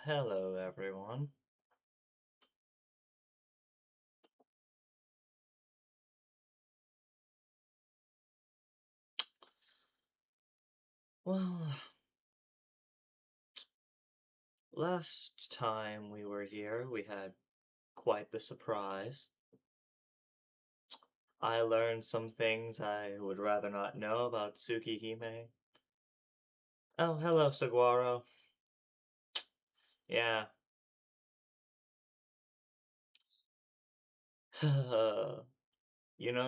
Hello, everyone. Well, last time we were here, we had quite the surprise. I learned some things I would rather not know about Tsukihime. Oh, hello, Saguaro. Yeah.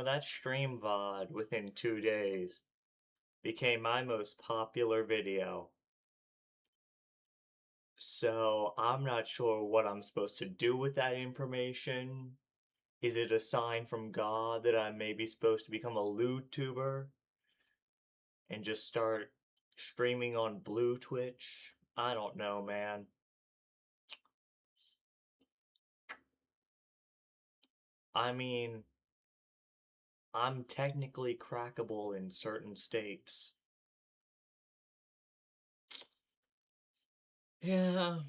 That stream VOD within 2 days became my most popular video. So I'm not sure what I'm supposed to do with that information. Is it a sign from God that I'm maybe supposed to become a lewd tuber and just start streaming on Blue Twitch? I don't know, man. I mean, I'm technically crackable in certain states. Yeah,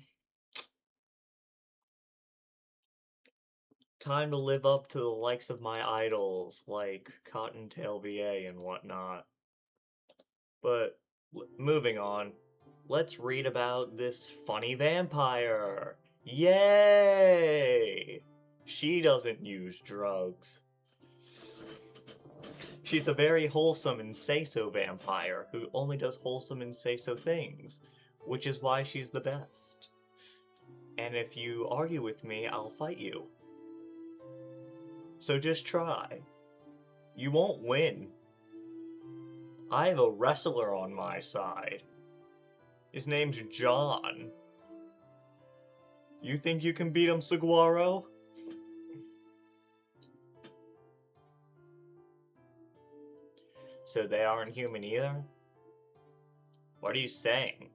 time to live up to the likes of my idols, like Cottontail VA and whatnot. But moving on, let's read about this funny vampire. Yay! She doesn't use drugs. She's a very wholesome and say-so vampire who only does wholesome and say-so things, which is why she's the best. And if you argue with me, I'll fight you. So just try. You won't win. I have a wrestler on my side. His name's John. You think you can beat him, Saguaro? So they aren't human either? What are you saying?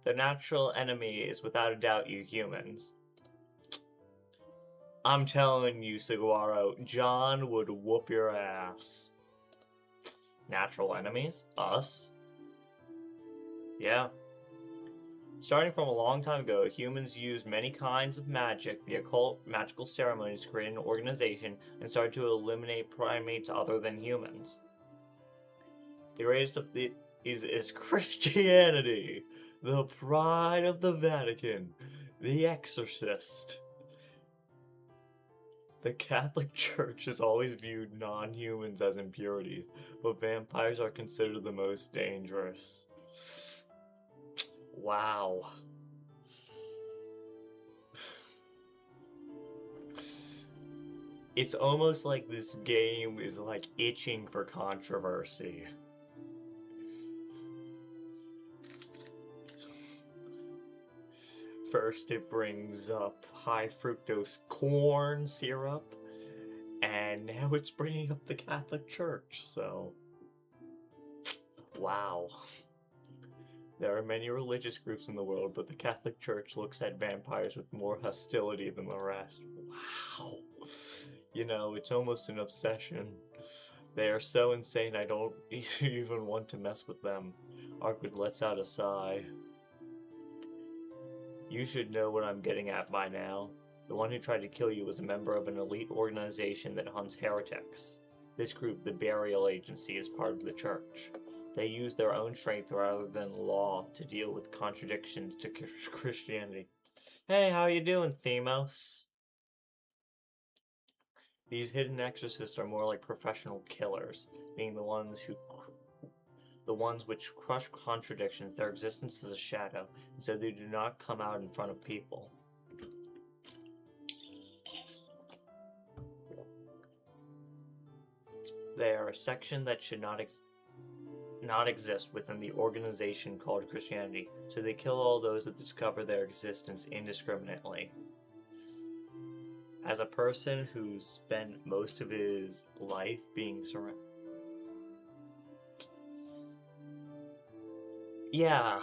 The natural enemy is without a doubt you humans. I'm telling you, Saguaro, John would whoop your ass. Natural enemies? Us? Yeah. Starting from a long time ago, humans used many kinds of magic, the occult, magical ceremonies to create an organization and started to eliminate primates other than humans. The greatest of the is Christianity, the pride of the Vatican, the Exorcist. The Catholic Church has always viewed non-humans as impurities, but vampires are considered the most dangerous. Wow. It's almost like this game is like itching for controversy. First it brings up high fructose corn syrup, and now it's bringing up the Catholic Church, so... Wow. There are many religious groups in the world, but the Catholic Church looks at vampires with more hostility than the rest. Wow. It's almost an obsession. They are so insane I don't even want to mess with them. Arkwood lets out a sigh. You should know what I'm getting at by now. The one who tried to kill you was a member of an elite organization that hunts heretics. This group, the Burial Agency, is part of the church. They use their own strength rather than law to deal with contradictions to Christianity. Hey, how you doing, Themos? These hidden exorcists are more like professional killers, being the ones which crush contradictions. Their existence is a shadow, and so they do not come out in front of people. They are a section that should not exist within the organization called Christianity, so they kill all those that discover their existence indiscriminately. As a person who's spent most of his life being surrounded... Yeah.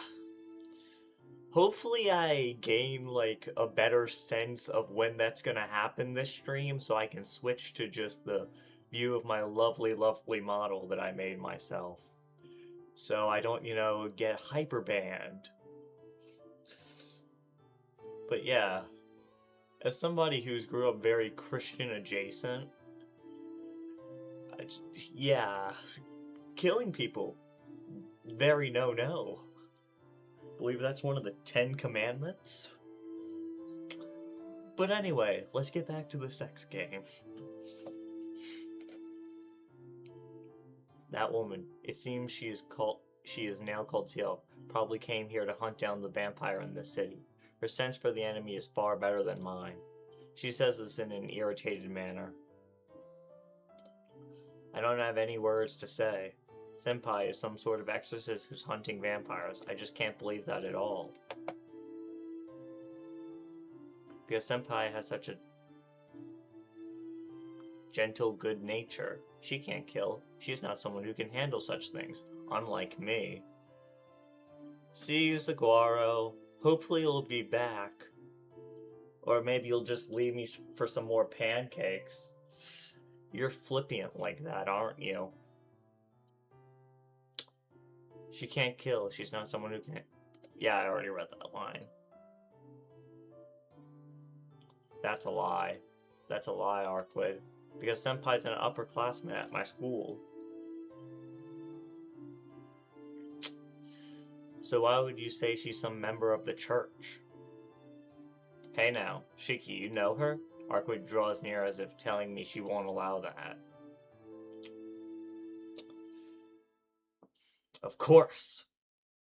Hopefully I gain, like, a better sense of when that's gonna happen this stream, so I can switch to just the view of my lovely, lovely model that I made myself. So I don't, get hyper banned. But yeah, as somebody who's grew up very Christian adjacent, yeah, killing people, very no. Believe that's one of the 10 commandments? But anyway, let's get back to the sex game. That woman, it seems she is now called Ciel, probably came here to hunt down the vampire in this city. Her sense for the enemy is far better than mine. She says this in an irritated manner. I don't have any words to say. Senpai is some sort of exorcist who's hunting vampires. I just can't believe that at all. Because Senpai has such a gentle good nature. She can't kill. She's not someone who can handle such things, unlike me. See you, Saguaro. Hopefully you'll be back. Or maybe you'll just leave me for some more pancakes. You're flippant like that, aren't you? She can't kill. She's not someone who can... Yeah, I already read that line. That's a lie. That's a lie, Arquid. Because Senpai's an upperclassman at my school. So why would you say she's some member of the church? Hey now, Shiki, you know her? Arquid draws near as if telling me she won't allow that. Of course!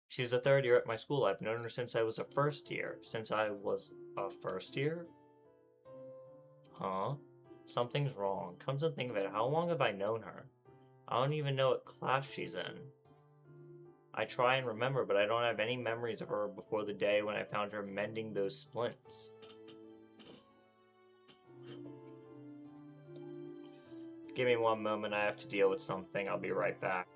She's a third year at my school. I've known her since I was a first year. Since I was a first year? Huh? Something's wrong. Come to think of it, how long have I known her? I don't even know what class she's in. I try and remember, but I don't have any memories of her before the day when I found her mending those splints. Give me one moment, I have to deal with something. I'll be right back.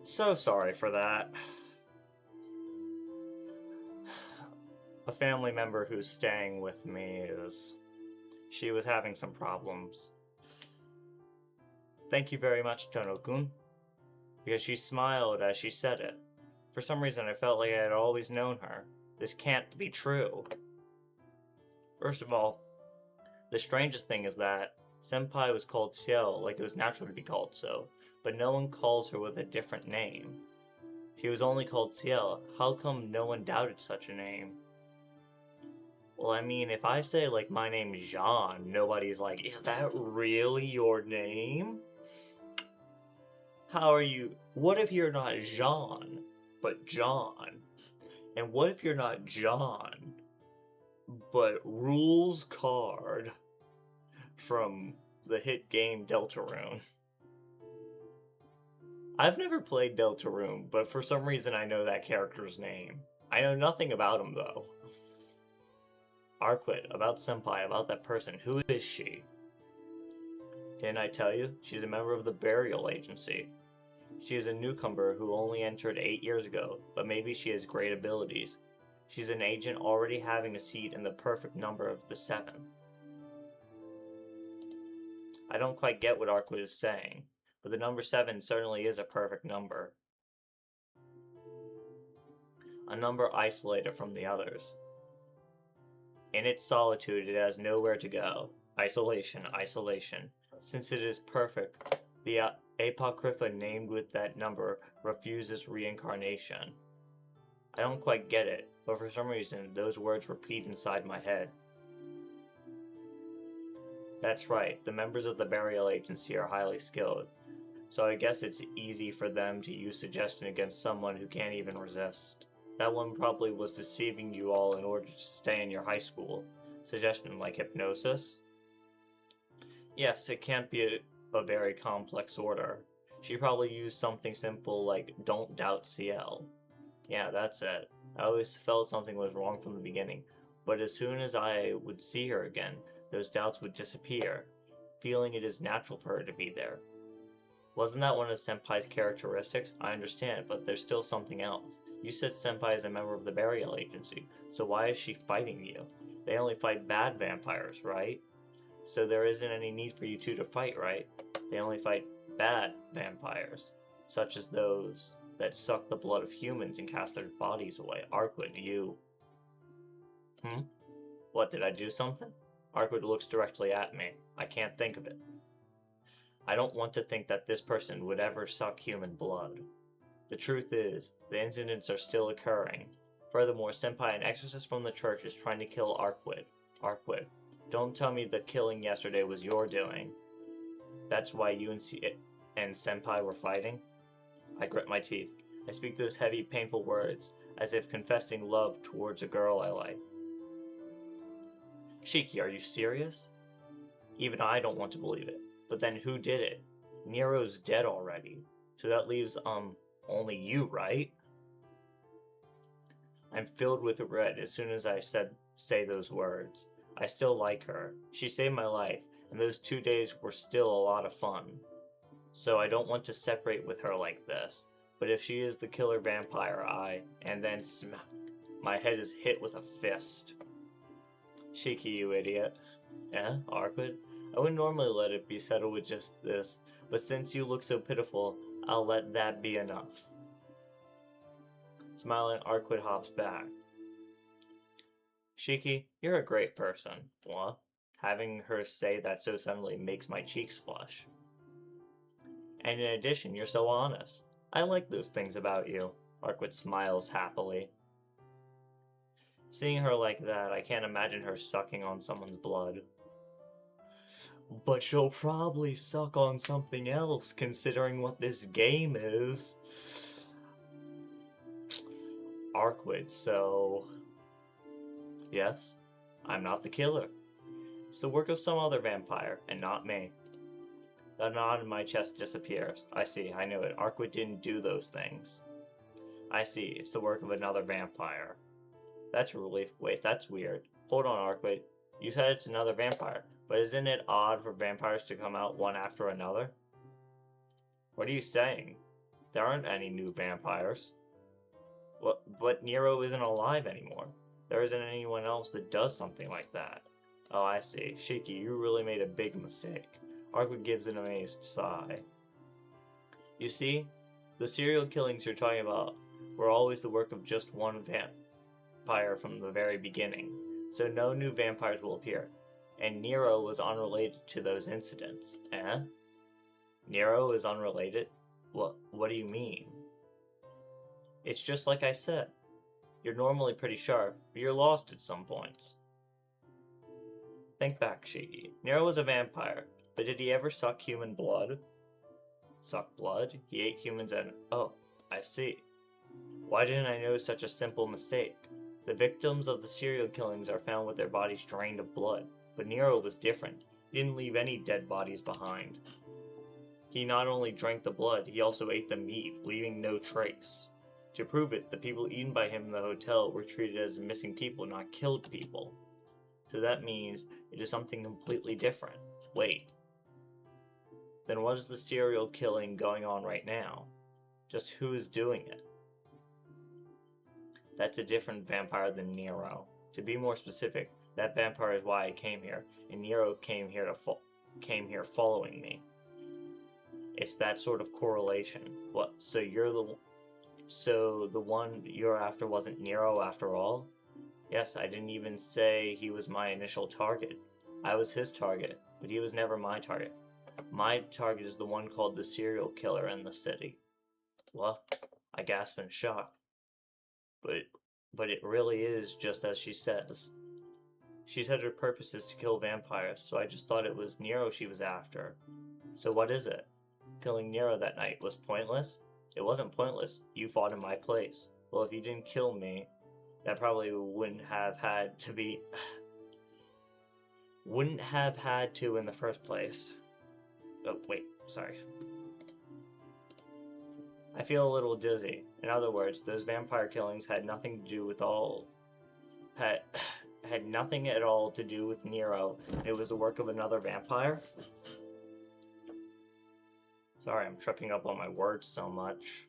So sorry for that. A family member who's staying with me she was having some problems. Thank you very much, Tono-kun. Because she smiled as she said it. For some reason, I felt like I had always known her. This can't be true. First of all, the strangest thing is that Senpai was called Ciel like it was natural to be called so, but no one calls her with a different name. She was only called Ciel. How come no one doubted such a name? Well, I mean, if I say, like, my name's Jean, nobody's like, is that really your name? How are you? What if you're not Jean, but John? And what if you're not John, but Rules Card from the hit game Deltarune? I've never played Deltarune, but for some reason I know that character's name. I know nothing about him, though. Arquid, about Senpai, about that person. Who is she? Didn't I tell you? She's a member of the burial agency. She is a newcomer who only entered 8 years ago, but maybe she has great abilities. She's an agent already having a seat in the perfect number of the 7. I don't quite get what Arquid is saying, but the number 7 certainly is a perfect number. A number isolated from the others. In its solitude, it has nowhere to go. Isolation, isolation. Since it is perfect, the Apocrypha named with that number refuses reincarnation. I don't quite get it, but for some reason, those words repeat inside my head. That's right, the members of the burial agency are highly skilled, so I guess it's easy for them to use suggestion against someone who can't even resist. That one probably was deceiving you all in order to stay in your high school. Suggestion like hypnosis? Yes, it can't be a very complex order. She probably used something simple like don't doubt CL. Yeah, that's it. I always felt something was wrong from the beginning, but as soon as I would see her again, those doubts would disappear, feeling it is natural for her to be there. Wasn't that one of Senpai's characteristics? I understand, but there's still something else. You said Senpai is a member of the burial agency, so why is she fighting you? They only fight bad vampires, right? So there isn't any need for you two to fight, right? They only fight bad vampires, such as those that suck the blood of humans and cast their bodies away. Arkwood, you... What, did I do something? Arkwood looks directly at me. I can't think of it. I don't want to think that this person would ever suck human blood. The truth is, the incidents are still occurring. Furthermore, Senpai, an exorcist from the church, is trying to kill Arkwood. Arkwood, don't tell me the killing yesterday was your doing. That's why you and Senpai were fighting? I grit my teeth. I speak those heavy, painful words, as if confessing love towards a girl I like. Shiki, are you serious? Even I don't want to believe it. But then who did it? Nero's dead already. So that leaves, only you, right? I'm filled with regret as soon as I say those words. I still like her. She saved my life, and those 2 days were still a lot of fun. So I don't want to separate with her like this. But if she is the killer vampire, and then smack, my head is hit with a fist. Shiki, you idiot. Eh, Arkwood? I would normally let it be settled with just this, but since you look so pitiful, I'll let that be enough. Smiling, Arkwood hops back. Shiki, you're a great person. What? Having her say that so suddenly makes my cheeks flush. And in addition, you're so honest. I like those things about you. Arkwood smiles happily. Seeing her like that, I can't imagine her sucking on someone's blood. But she'll probably suck on something else, considering what this game is. Arkwood, so... Yes, I'm not the killer. It's the work of some other vampire, and not me. The knot in my chest disappears. I see, I knew it. Arkwood didn't do those things. I see, it's the work of another vampire. That's a relief. Wait, that's weird. Hold on, Arkwood. You said it's another vampire, but isn't it odd for vampires to come out one after another? What are you saying? There aren't any new vampires. What? But Nero isn't alive anymore. There isn't anyone else that does something like that. Oh, I see. Shiki, you really made a big mistake. Arkwood gives an amazed sigh. You see, the serial killings you're talking about were always the work of just one vampire from the very beginning, so no new vampires will appear. And Nero was unrelated to those incidents. Eh? Nero is unrelated? What do you mean? It's just like I said. You're normally pretty sharp, but you're lost at some points. Think back, Shiki. Nero was a vampire, but did he ever suck human blood? Suck blood? He ate humans and... Oh, I see. Why didn't I know such a simple mistake? The victims of the serial killings are found with their bodies drained of blood, but Nero was different. He didn't leave any dead bodies behind. He not only drank the blood, he also ate the meat, leaving no trace. To prove it, the people eaten by him in the hotel were treated as missing people, not killed people. So that means it is something completely different. Wait. Then what is the serial killing going on right now? Just who is doing it? That's a different vampire than Nero. To be more specific, that vampire is why I came here, and Nero came here following me. It's that sort of correlation. What? So the one you're after wasn't Nero after all? Yes, I didn't even say he was my initial target. I was his target, but he was never my target. My target is the one called the serial killer in the city. What? I gasp in shock. But it really is just as she says. She said her purpose is to kill vampires, so I just thought it was Nero she was after. So what is it? Killing Nero that night was pointless? It wasn't pointless. You fought in my place. Well, if you didn't kill me, that probably wouldn't have had to be... Wouldn't have had to in the first place. Oh, wait, sorry. I feel a little dizzy. In other words, those vampire killings had nothing to do with had nothing at all to do with Nero. It was the work of another vampire. Sorry, I'm tripping up on my words so much.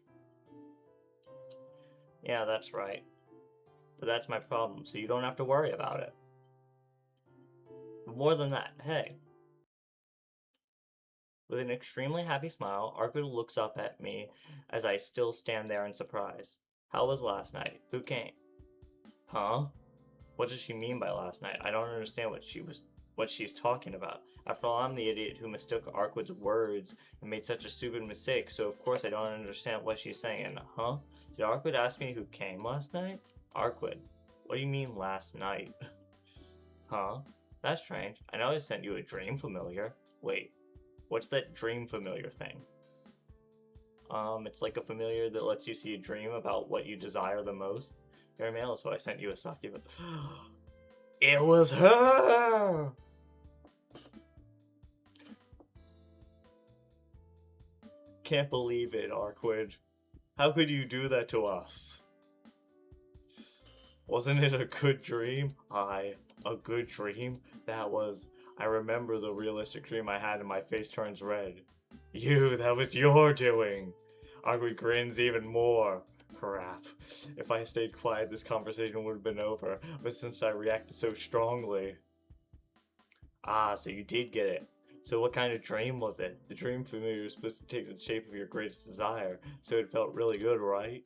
Yeah, that's right. But that's my problem, so you don't have to worry about it. More than that, hey. With an extremely happy smile, Arkwood looks up at me as I still stand there in surprise. How was last night? Who came? Huh? What does she mean by last night? I don't understand what she's talking about. After all, I'm the idiot who mistook Arkwood's words and made such a stupid mistake, so of course I don't understand what she's saying. Huh? Did Arkwood ask me who came last night? Arkwood, what do you mean last night? Huh? That's strange. I know I sent you a dream familiar. Wait, what's that dream familiar thing? It's like a familiar that lets you see a dream about what you desire the most. You're a male, so I sent you a succubus. It was her! Can't believe it, Arkwood. How could you do that to us? Wasn't it a good dream? A good dream? That was... I remember the realistic dream I had and my face turns red. That was your doing! Arkwood grins even more. Crap. If I stayed quiet, this conversation would have been over, but since I reacted so strongly... Ah, so you did get it. So what kind of dream was it? The dream familiar was supposed to take the shape of your greatest desire, so it felt really good, right?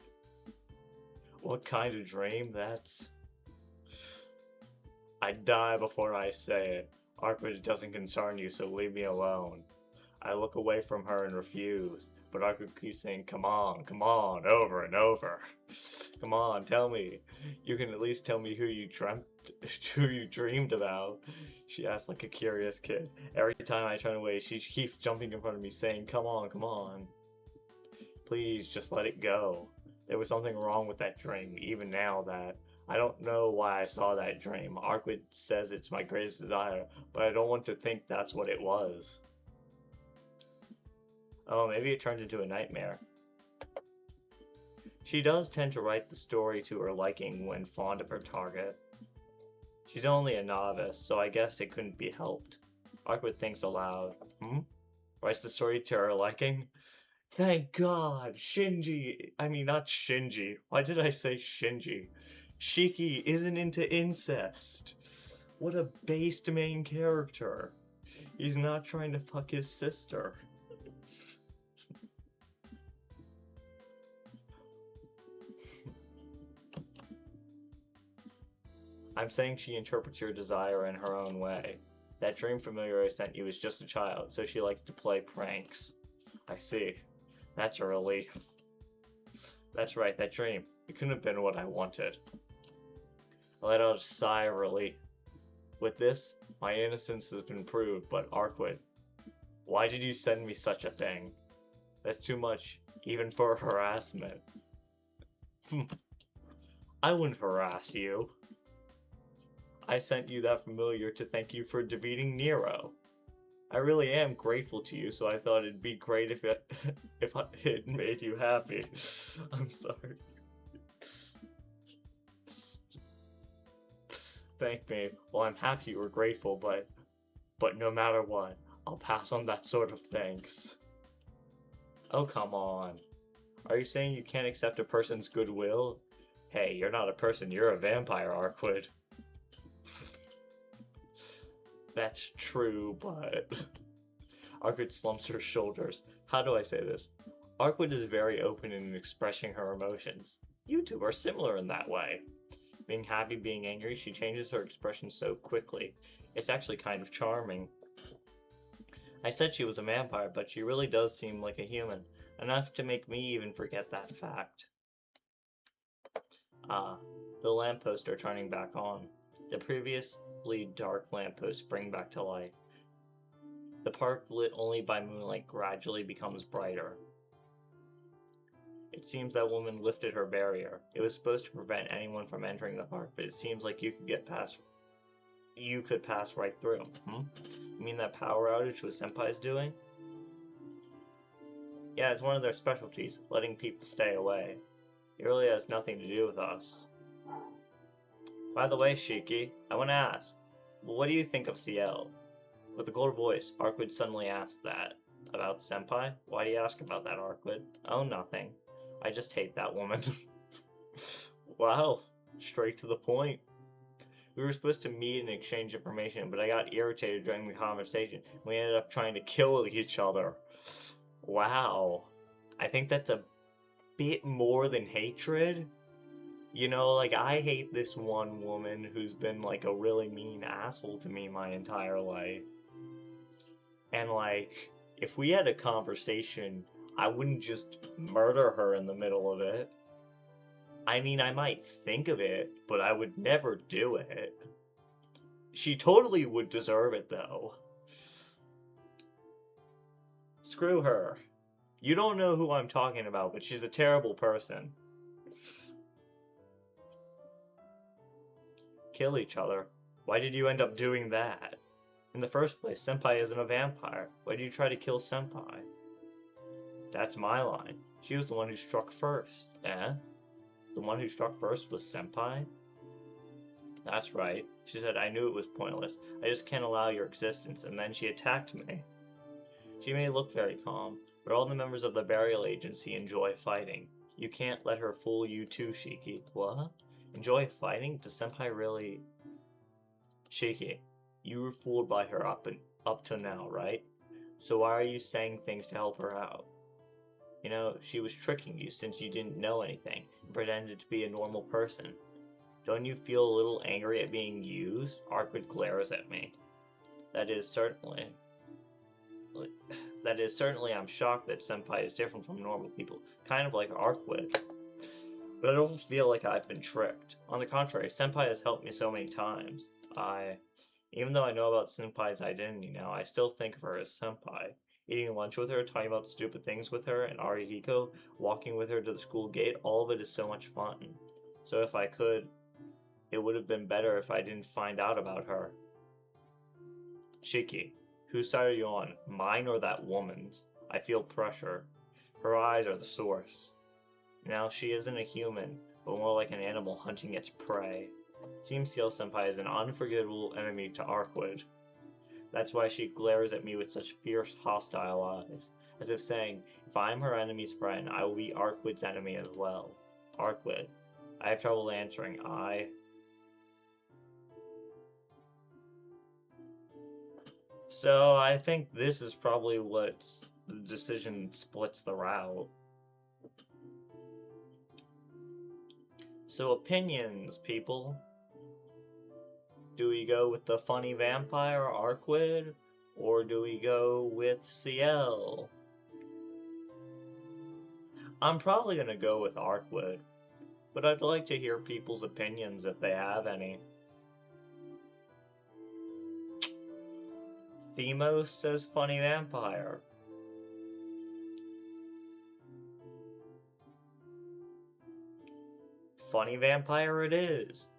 What kind of dream? That's... I'd die before I say it. Arkwood doesn't concern you, so leave me alone. I look away from her and refuse, but Arkwood keeps saying, come on, over and over. Come on, tell me. You can at least tell me who you dreamed about. She asks like a curious kid. Every time I turn away, she keeps jumping in front of me saying, come on. Please, just let it go. There was something wrong with that dream, even now that... I don't know why I saw that dream. Arkwood says it's my greatest desire, but I don't want to think that's what it was. Oh, maybe it turned into a nightmare. She does tend to write the story to her liking when fond of her target. She's only a novice, so I guess it couldn't be helped. Arkwood thinks aloud. Writes the story to her liking? Thank God! Not Shinji. Why did I say Shinji? Shiki isn't into incest. What a based main character. He's not trying to fuck his sister. I'm saying she interprets your desire in her own way. That dream familiar I sent you is just a child, so she likes to play pranks. I see. That's a relief. That's right, that dream. It couldn't have been what I wanted. I let out a sigh of relief. With this, my innocence has been proved, but Arkwood, why did you send me such a thing? That's too much, even for harassment. I wouldn't harass you. I sent you that familiar to thank you for defeating Nero. I really am grateful to you, so I thought it'd be great if it made you happy. I'm sorry. Thank me. Well, I'm happy you were grateful, but no matter what, I'll pass on that sort of thanks. Oh, come on. Are you saying you can't accept a person's goodwill? Hey, you're not a person, you're a vampire, Arkwood. That's true, but... Arkwood slumps her shoulders. How do I say this? Arkwood is very open in expressing her emotions. You two are similar in that way. Being happy, being angry, she changes her expression so quickly. It's actually kind of charming. I said she was a vampire, but she really does seem like a human. Enough to make me even forget that fact. Ah, the lampposts are turning back on. The previously dark lampposts spring back to life. The park, lit only by moonlight, gradually becomes brighter. It seems that woman lifted her barrier. It was supposed to prevent anyone from entering the park, but it seems like you could get past you could pass right through. You mean that power outage was Senpai's doing? Yeah, it's one of their specialties, letting people stay away. It really has nothing to do with us. By the way, Shiki, I want to ask, what do you think of CL? With a cold voice, Arkwid suddenly asked that. About Senpai? Why do you ask about that, Arkwid? Oh, nothing. I just hate that woman. Wow, straight to the point. We were supposed to meet and exchange information, but I got irritated during the conversation. We ended up trying to kill each other. Wow. I think that's a bit more than hatred. You know, like, I hate this one woman who's been, like, a really mean asshole to me my entire life. And, like, if we had a conversation, I wouldn't just murder her in the middle of it. I mean, I might think of it, but I would never do it. She totally would deserve it, though. Screw her. You don't know who I'm talking about, but she's a terrible person. Kill each other? Why did you end up doing that? In the first place, Senpai isn't a vampire. Why did you try to kill Senpai? That's my line. She was the one who struck first. Eh? The one who struck first was Senpai? That's right. She said, I knew it was pointless. I just can't allow your existence, and then she attacked me. She may look very calm, but all the members of the burial agency enjoy fighting. You can't let her fool you too, Shiki. What? Enjoy fighting? Does Senpai really... Shiki, you were fooled by her up to now, right? So why are you saying things to help her out? You know, she was tricking you since you didn't know anything and pretended to be a normal person. Don't you feel a little angry at being used? Arkwid glares at me. That is certainly I'm shocked that Senpai is different from normal people, kind of like Arkwid. But I don't feel like I've been tricked. On the contrary, Senpai has helped me so many times. Even though I know about Senpai's identity now, I still think of her as Senpai. Eating lunch with her, talking about stupid things with her, and Arihiko, walking with her to the school gate, all of it is so much fun. So if I could, it would have been better if I didn't find out about her. Shiki, whose side are you on, mine or that woman's? I feel pressure. Her eyes are the source. Now she isn't a human, but more like an animal hunting its prey. Seems CL Senpai is an unforgettable enemy to Arkwid. That's why she glares at me with such fierce, hostile eyes, as if saying, if I'm her enemy's friend, I will be Arkwid's enemy as well. Arkwid. I have trouble answering. So I think this is probably what the decision splits the route. So opinions, people. Do we go with the funny vampire, Arkwid, or do we go with CL? I'm probably gonna go with Arkwid, but I'd like to hear people's opinions if they have any. Themos says funny vampire. Funny vampire it is.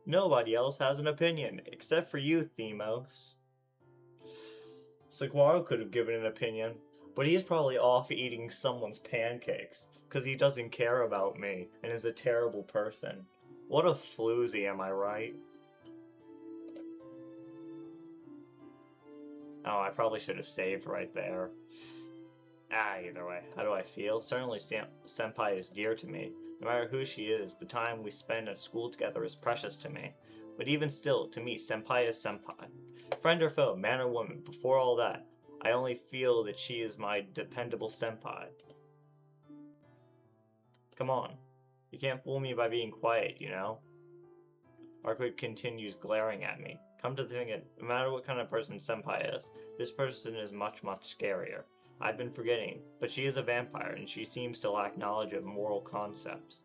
Nobody else has an opinion, except for you, Themos. Saguaro could have given an opinion, but he's probably off eating someone's pancakes, because he doesn't care about me, and is a terrible person. What a floozy, am I right? Oh, I probably should have saved right there. Either way, how do I feel? Certainly Senpai is dear to me. No matter who she is, the time we spend at school together is precious to me. But even still, to me, Senpai is Senpai. Friend or foe, man or woman, before all that, I only feel that she is my dependable Senpai. Come on. You can't fool me by being quiet, you know? Arkwid continues glaring at me. Come to think of it, no matter what kind of person Senpai is, this person is much, much scarier. I've been forgetting, but she is a vampire, and she seems to lack knowledge of moral concepts.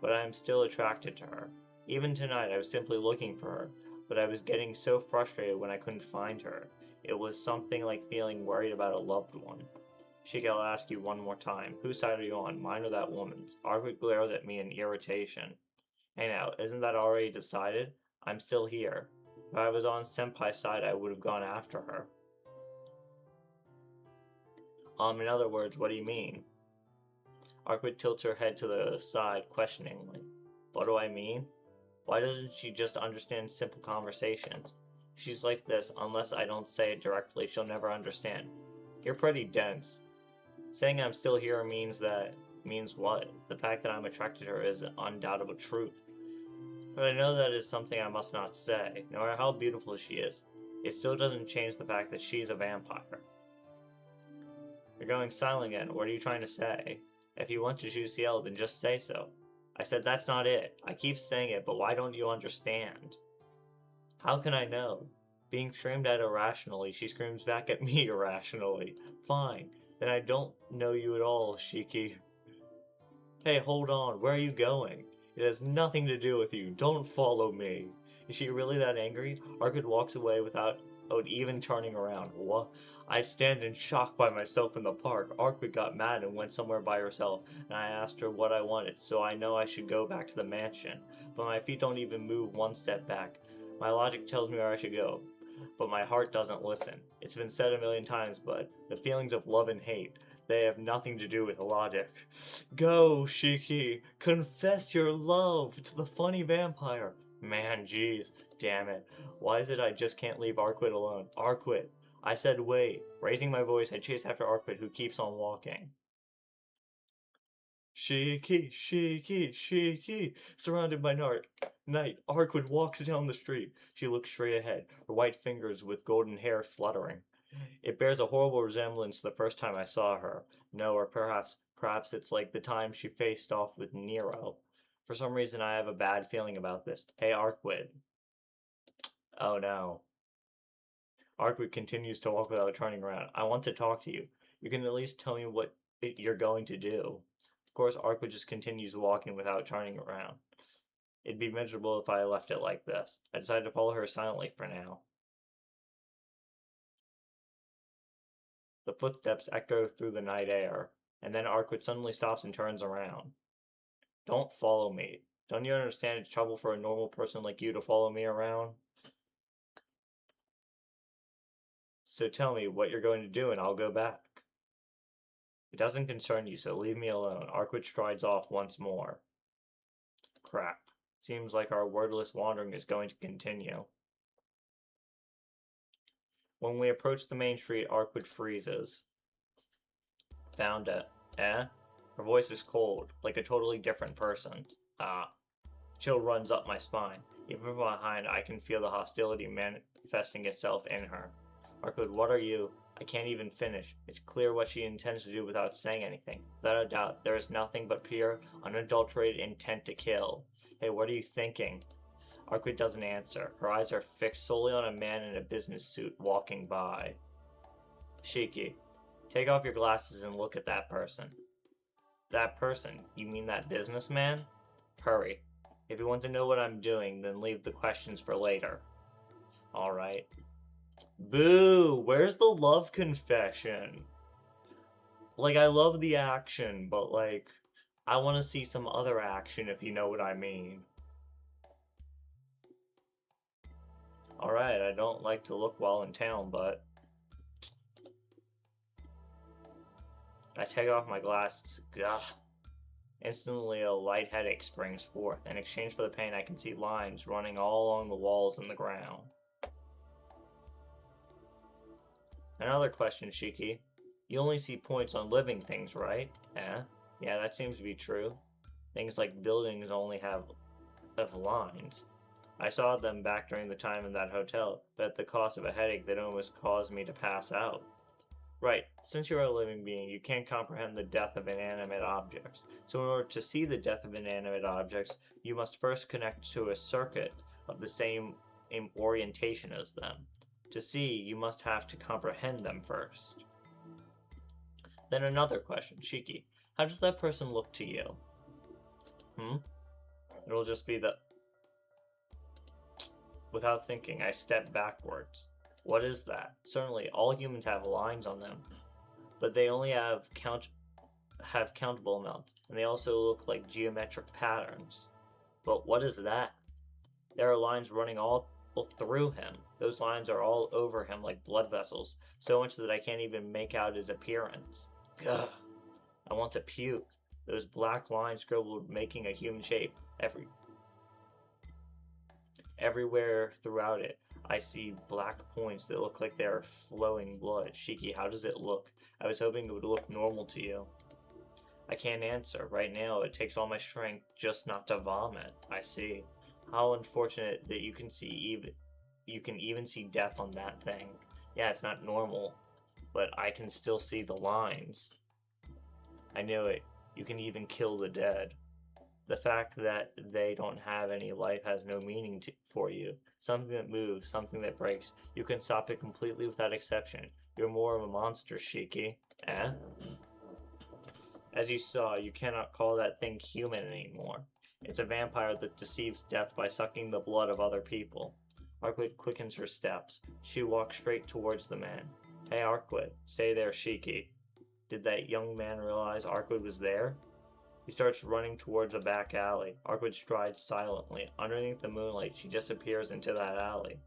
But I am still attracted to her. Even tonight, I was simply looking for her, but I was getting so frustrated when I couldn't find her. It was something like feeling worried about a loved one. Shiki, I'll ask you one more time. Whose side are you on, mine or that woman's? Arkwid glares at me in irritation. Hey now, isn't that already decided? I'm still here. If I was on Senpai's side, I would have gone after her. In other words, what do you mean? Arkwit tilts her head to the side questioningly. What do I mean? Why doesn't she just understand simple conversations? If she's like this, unless I don't say it directly, she'll never understand. You're pretty dense. Saying I'm still here means what? The fact that I'm attracted to her is an undoubtable truth. But I know that is something I must not say. No matter how beautiful she is, it still doesn't change the fact that she's a vampire. You're going silent again. What are you trying to say? If you want to choose Ciel, then just say so. I said that's not it. I keep saying it, but why don't you understand? How can I know? Being screamed at irrationally, she screams back at me irrationally. Fine. Then I don't know you at all, Shiki. Hey, hold on. Where are you going? It has nothing to do with you. Don't follow me. Is she really that angry? Arkwit walks away without even turning around. What? I stand in shock by myself in the park. Arkwit got mad and went somewhere by herself, and I asked her what I wanted, so I know I should go back to the mansion. But my feet don't even move one step back. My logic tells me where I should go, but my heart doesn't listen. It's been said a million times, but the feelings of love and hate, they have nothing to do with logic. Go, Shiki. Confess your love to the funny vampire. Man, jeez. Damn it. Why is it I just can't leave Arkwit alone? Arkwit. I said wait. Raising my voice, I chase after Arkwit, who keeps on walking. Shiki, Shiki, Shiki. Surrounded by night, Arkwit walks down the street. She looks straight ahead, her white fingers with golden hair fluttering. It bears a horrible resemblance to the first time I saw her. No, or perhaps it's like the time she faced off with Nero. For some reason, I have a bad feeling about this. Hey, Arkwit. Oh no. Arkwit continues to walk without turning around. I want to talk to you. You can at least tell me what you're going to do. Of course, Arkwit just continues walking without turning around. It'd be miserable if I left it like this. I decided to follow her silently for now. The footsteps echo through the night air, and then Arkwit suddenly stops and turns around. Don't follow me. Don't you understand it's trouble for a normal person like you to follow me around? So tell me what you're going to do and I'll go back. It doesn't concern you, so leave me alone. Arkwit strides off once more. Crap. Seems like our wordless wandering is going to continue. When we approach the main street, Arkwit freezes. Found it. Eh? Her voice is cold, like a totally different person. Ah. Chill runs up my spine. Even from behind, I can feel the hostility manifesting itself in her. Arkwit, what are you? I can't even finish. It's clear what she intends to do without saying anything. Without a doubt, there is nothing but pure, unadulterated intent to kill. Hey, what are you thinking? Arkwit doesn't answer. Her eyes are fixed solely on a man in a business suit walking by. Shiki, take off your glasses and look at that person. That person? You mean that businessman? Hurry. If you want to know what I'm doing, then leave the questions for later. Alright. Boo! Where's the love confession? Like, I love the action, but, like, I want to see some other action, if you know what I mean. Alright, I don't like to look while in town, but I take off my glasses. Gah. Instantly, a light headache springs forth. In exchange for the pain, I can see lines running all along the walls and the ground. Another question, Shiki. You only see points on living things, right? Yeah, that seems to be true. Things like buildings only have lines. I saw them back during the time in that hotel, but at the cost of a headache that almost caused me to pass out. Right, since you're a living being, you can't comprehend the death of inanimate objects. So in order to see the death of inanimate objects, you must first connect to a circuit of the same orientation as them. To see, you must have to comprehend them first. Then another question, Shiki. How does that person look to you? It'll just be the... Without thinking, I step backwards. What is that? Certainly, all humans have lines on them, but they only have countable amounts, and they also look like geometric patterns. But what is that? There are lines running all through him. Those lines are all over him like blood vessels, so much that I can't even make out his appearance. Gah! I want to puke. Those black lines scribbled making a human shape everywhere throughout it. I see black points that look like they're flowing blood. Shiki, how does it look? I was hoping it would look normal to you. I can't answer. Right now, it takes all my strength just not to vomit. I see. How unfortunate that you can even see death on that thing. Yeah, it's not normal, but I can still see the lines. I knew it. You can even kill the dead. The fact that they don't have any life has no meaning for you. Something that moves, something that breaks, you can stop it completely without exception. You're more of a monster, Shiki. Eh? As you saw, you cannot call that thing human anymore. It's a vampire that deceives death by sucking the blood of other people. Arkwood quickens her steps. She walks straight towards the man. Hey, Arkwood, stay there, Shiki. Did that young man realize Arkwood was there? He starts running towards a back alley. Arkwood strides silently. Underneath the moonlight, she disappears into that alley.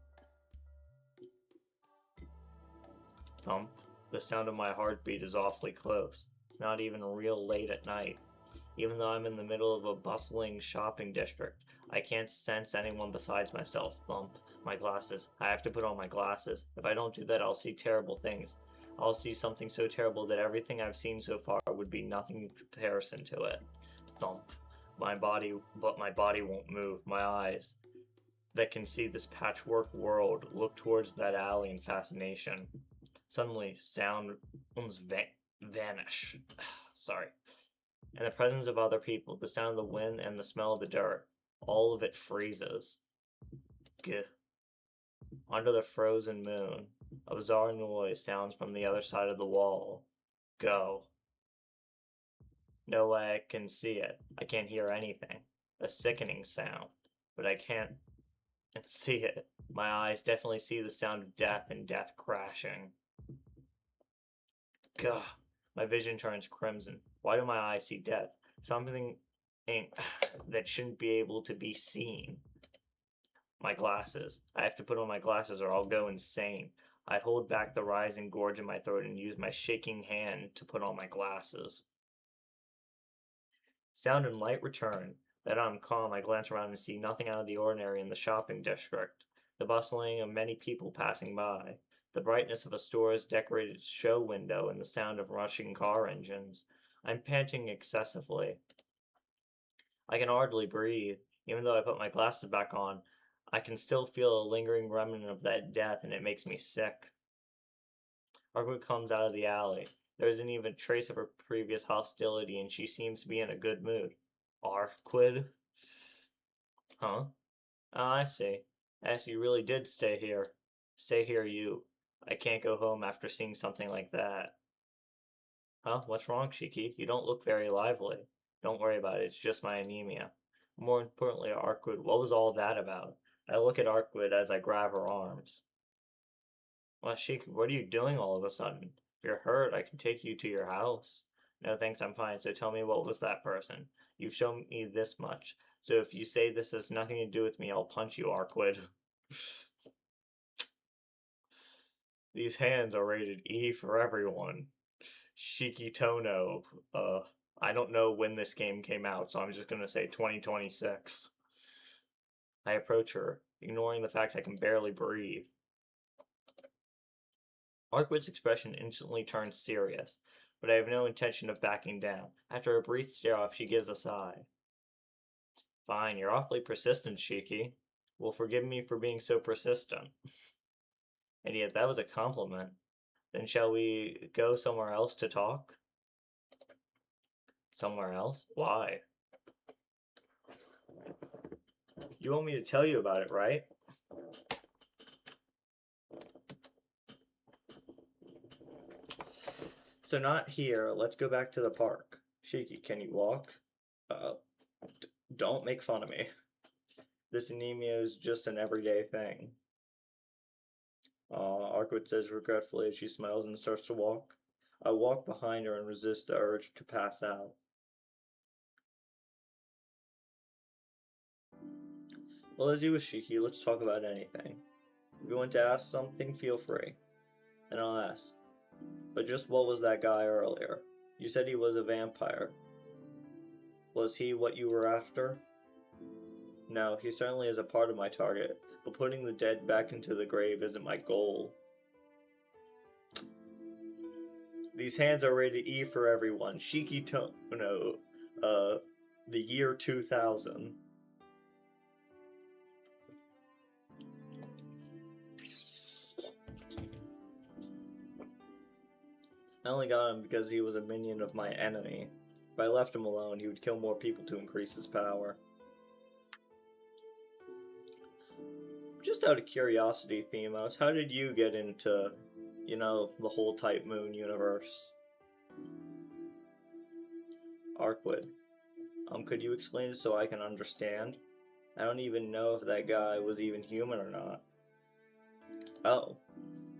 Thump. The sound of my heartbeat is awfully close. It's not even real late at night. Even though I'm in the middle of a bustling shopping district, I can't sense anyone besides myself. Thump. My glasses. I have to put on my glasses. If I don't do that, I'll see terrible things. I'll see something so terrible that everything I've seen so far would be nothing in comparison to it. Thump. My body won't move. My eyes that can see this patchwork world look towards that alley in fascination. Suddenly, sounds vanish. Sorry. In the presence of other people, the sound of the wind and the smell of the dirt, all of it freezes. Gah. Under the frozen moon, a bizarre noise sounds from the other side of the wall. Go. No way I can see it. I can't hear anything. A sickening sound. But I can't see it. My eyes definitely see the sound of death and death crashing. Gah. My vision turns crimson. Why do my eyes see death? Something that shouldn't be able to be seen. My glasses. I have to put on my glasses or I'll go insane. I hold back the rising gorge in my throat and use my shaking hand to put on my glasses. Sound and light return. Then I'm calm. I glance around and see nothing out of the ordinary in the shopping district. The bustling of many people passing by. The brightness of a store's decorated show window and the sound of rushing car engines. I'm panting excessively. I can hardly breathe. Even though I put my glasses back on, I can still feel a lingering remnant of that death, and it makes me sick. Arkwood comes out of the alley. There isn't even a trace of her previous hostility, and she seems to be in a good mood. Arkwood? Huh? Oh, I see. As you really did stay here. Stay here, you. I can't go home after seeing something like that. Huh? What's wrong, Shiki? You don't look very lively. Don't worry about it. It's just my anemia. More importantly, Arkwood, what was all that about? I look at Arkwood as I grab her arms. Well, Shiki, what are you doing all of a sudden? If you're hurt, I can take you to your house. No, thanks, I'm fine. So tell me, what was that person? You've shown me this much. So if you say this has nothing to do with me, I'll punch you, Arkwood. These hands are rated E for everyone. Shiki Tono. I don't know when this game came out, so I'm just gonna say 2026. I approach her, ignoring the fact I can barely breathe. Arkwood's expression instantly turns serious, but I have no intention of backing down. After a brief stare off, she gives a sigh. Fine, you're awfully persistent, Shiki. Well, forgive me for being so persistent. And yet, that was a compliment. Then shall we go somewhere else to talk? Somewhere else? Why? You want me to tell you about it, right? So not here. Let's go back to the park. Shiki, can you walk? Don't make fun of me. This anemia is just an everyday thing. Arkwood says regretfully as she smiles and starts to walk. I walk behind her and resist the urge to pass out. Well, as you wish, Shiki, let's talk about anything. If you want to ask something, feel free. And I'll ask. But just what was that guy earlier? You said he was a vampire. Was he what you were after? No, he certainly is a part of my target, but putting the dead back into the grave isn't my goal. These hands are rated E for everyone. Shiki no, the year 2000. I only got him because he was a minion of my enemy. If I left him alone, he would kill more people to increase his power. Just out of curiosity, Themos, how did you get into, the whole Type Moon universe? Arkwood, could you explain it so I can understand? I don't even know if that guy was even human or not. Oh,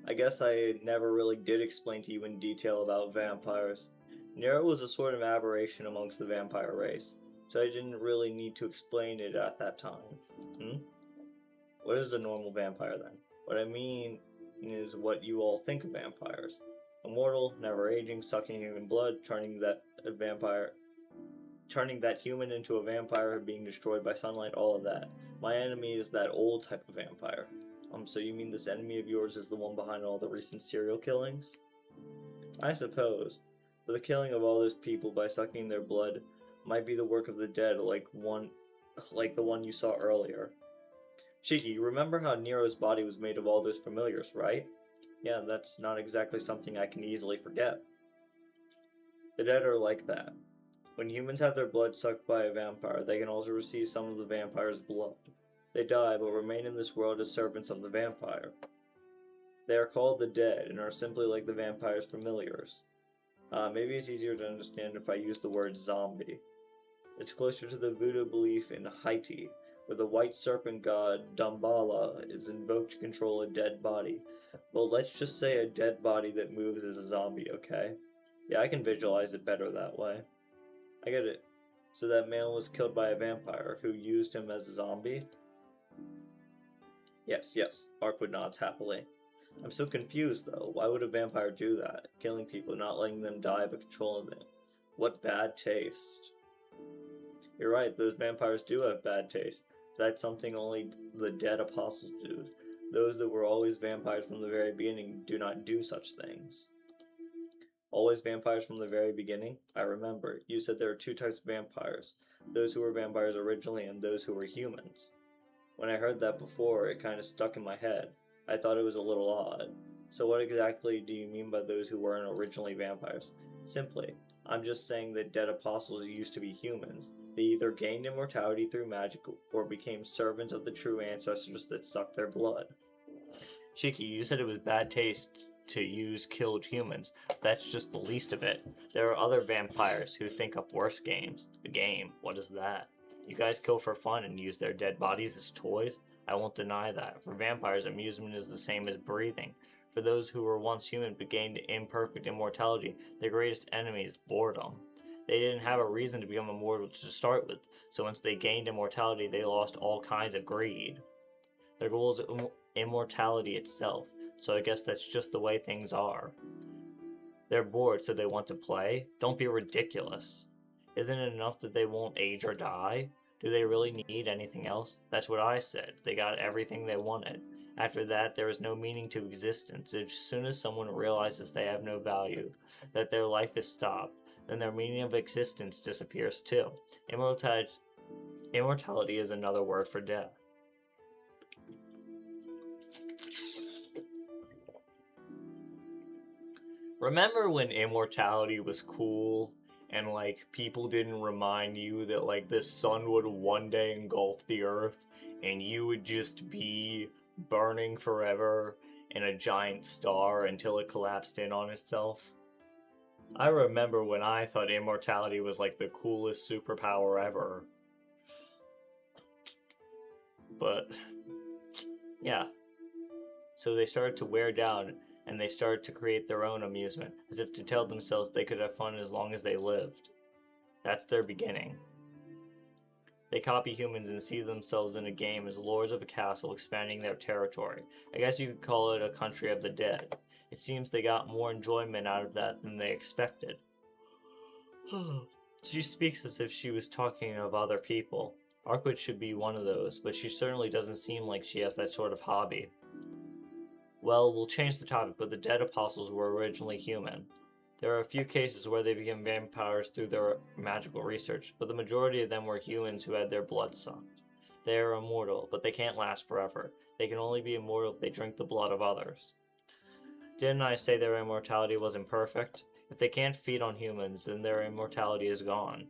I guess I never really did explain to you in detail about vampires. Nero was a sort of aberration amongst the vampire race, so I didn't really need to explain it at that time. What is a normal vampire then? What I mean is what you all think of vampires. Immortal, never aging, sucking human blood, turning that human into a vampire, being destroyed by sunlight, all of that. My enemy is that old type of vampire. So you mean this enemy of yours is the one behind all the recent serial killings? I suppose. But the killing of all those people by sucking their blood might be the work of the dead, like the one you saw earlier. Shiki, you remember how Nero's body was made of all those familiars, right? Yeah, that's not exactly something I can easily forget. The dead are like that. When humans have their blood sucked by a vampire, they can also receive some of the vampire's blood. They die, but remain in this world as servants of the vampire. They are called the dead, and are simply like the vampire's familiars. Maybe it's easier to understand if I use the word zombie. It's closer to the voodoo belief in Haiti, where the white serpent god Damballa is invoked to control a dead body. Well, let's just say a dead body that moves is a zombie, okay? Yeah, I can visualize it better that way. I get it. So that man was killed by a vampire who used him as a zombie? Yes, Arkwood nods happily. I'm so confused though. Why would a vampire do that? Killing people, not letting them die, but controlling them. What bad taste. You're right, those vampires do have bad taste. That's something only the dead apostles do. Those that were always vampires from the very beginning do not do such things. Always vampires from the very beginning? I remember. You said there are two types of vampires. Those who were vampires originally and those who were humans. When I heard that before, it kind of stuck in my head. I thought it was a little odd. So what exactly do you mean by those who weren't originally vampires? Simply, I'm just saying that dead apostles used to be humans. They either gained immortality through magic or became servants of the true ancestors that sucked their blood. Shiki, you said it was bad taste to use killed humans. That's just the least of it. There are other vampires who think up worse games. A game, what is that? You guys kill for fun and use their dead bodies as toys? I won't deny that. For vampires, amusement is the same as breathing. For those who were once human but gained imperfect immortality, their greatest enemy is boredom. They didn't have a reason to become immortal to start with, so once they gained immortality, they lost all kinds of greed. Their goal is immortality itself, so I guess that's just the way things are. They're bored, so they want to play? Don't be ridiculous. Isn't it enough that they won't age or die? Do they really need anything else? That's what I said. They got everything they wanted. After that, there is no meaning to existence. As soon as someone realizes they have no value, that their life is stopped, then their meaning of existence disappears too. Immortality is another word for death. Remember when immortality was cool? And, people didn't remind you that, the sun would one day engulf the earth, and you would just be burning forever in a giant star until it collapsed in on itself? I remember when I thought immortality was, the coolest superpower ever. But, yeah. So they started to wear down, and they started to create their own amusement, as if to tell themselves they could have fun as long as they lived. That's their beginning. They copy humans and see themselves in a game as lords of a castle expanding their territory. I guess you could call it a country of the dead. It seems they got more enjoyment out of that than they expected. She speaks as if she was talking of other people. Arkwood should be one of those, but she certainly doesn't seem like she has that sort of hobby. Well, we'll change the topic, but the dead apostles were originally human. There are a few cases where they became vampires through their magical research, but the majority of them were humans who had their blood sucked. They are immortal, but they can't last forever. They can only be immortal if they drink the blood of others. Didn't I say their immortality wasn't perfect? If they can't feed on humans, then their immortality is gone.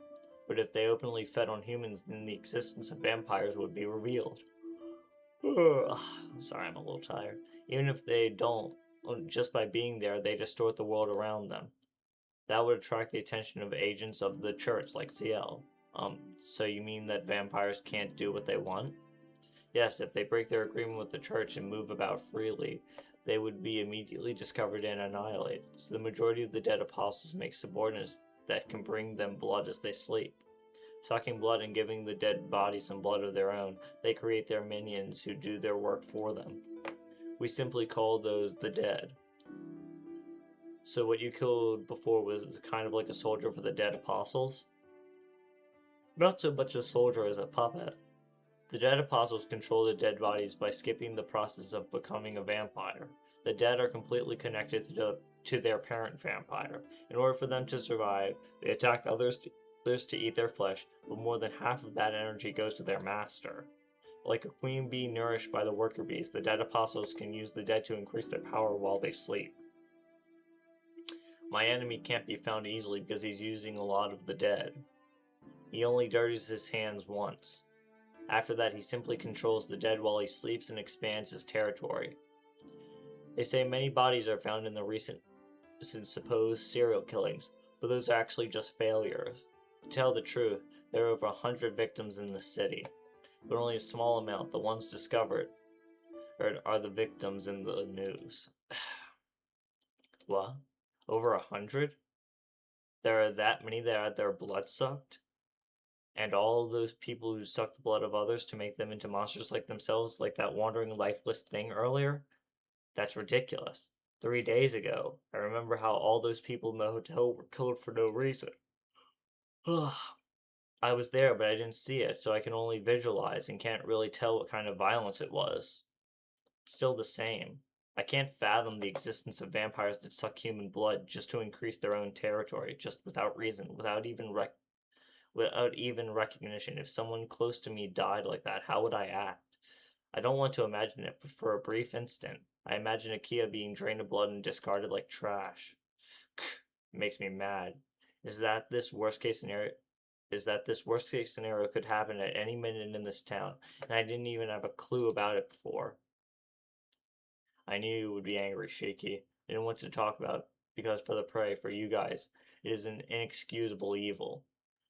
But if they openly fed on humans, then the existence of vampires would be revealed. Sorry, I'm a little tired. Even if they don't, just by being there, they distort the world around them. That would attract the attention of agents of the church, like CL. So you mean that vampires can't do what they want? Yes, if they break their agreement with the church and move about freely, they would be immediately discovered and annihilated. So the majority of the dead apostles make subordinates that can bring them blood as they sleep. Sucking blood and giving the dead bodies some blood of their own, they create their minions who do their work for them. We simply call those the dead. So what you killed before was kind of like a soldier for the dead apostles? Not so much a soldier as a puppet. The dead apostles control the dead bodies by skipping the process of becoming a vampire. The dead are completely connected to their parent vampire. In order for them to survive, they attack others to eat their flesh, but more than half of that energy goes to their master. Like a queen bee nourished by the worker bees, the dead apostles can use the dead to increase their power while they sleep. My enemy can't be found easily because he's using a lot of the dead. He only dirties his hands once. After that, he simply controls the dead while he sleeps and expands his territory. They say many bodies are found in the recent supposed serial killings, but those are actually just failures. To tell the truth, there are over 100 victims in the city, but only a small amount, the ones discovered, are the victims in the news. What? Over 100? There are that many that had their blood sucked? And all those people who suck the blood of others to make them into monsters like themselves, like that wandering lifeless thing earlier? That's ridiculous. 3 days ago, I remember how all those people in the hotel were killed for no reason. I was there, but I didn't see it, so I can only visualize and can't really tell what kind of violence it was. It's still the same. I can't fathom the existence of vampires that suck human blood just to increase their own territory, just without reason, without even recognition. If someone close to me died like that, how would I act? I don't want to imagine it, but for a brief instant, I imagine Akia being drained of blood and discarded like trash. It makes me mad. Is that this worst case scenario could happen at any minute in this town, and I didn't even have a clue about it before. I knew you would be angry, Shaky. I didn't want to talk about it, because for the prey, for you guys, it is an inexcusable evil.